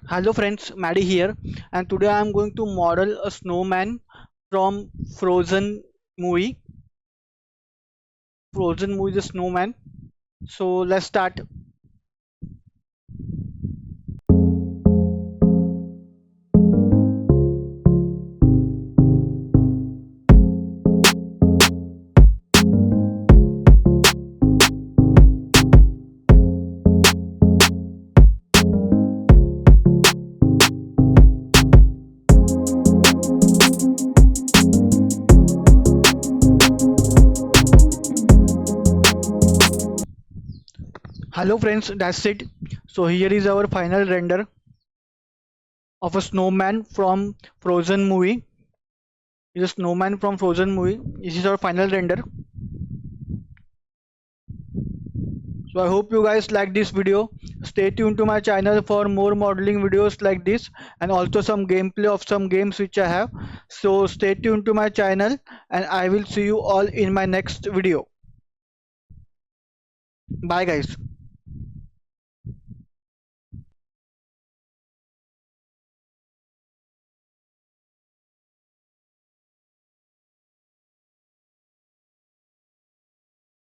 Hello friends, Maddie here, and today I am going to model a snowman from Frozen movie. Frozen movie, the snowman. So let's start. Hello friends, that's it. So here is our final render of a snowman from Frozen movie. Is a snowman from Frozen movie. This is our final render. So I hope you guys like this video. Stay tuned to my channel for more modeling videos like this and also some gameplay of some games which I have. So stay tuned to my channel and I will see you all in my next video. Bye guys.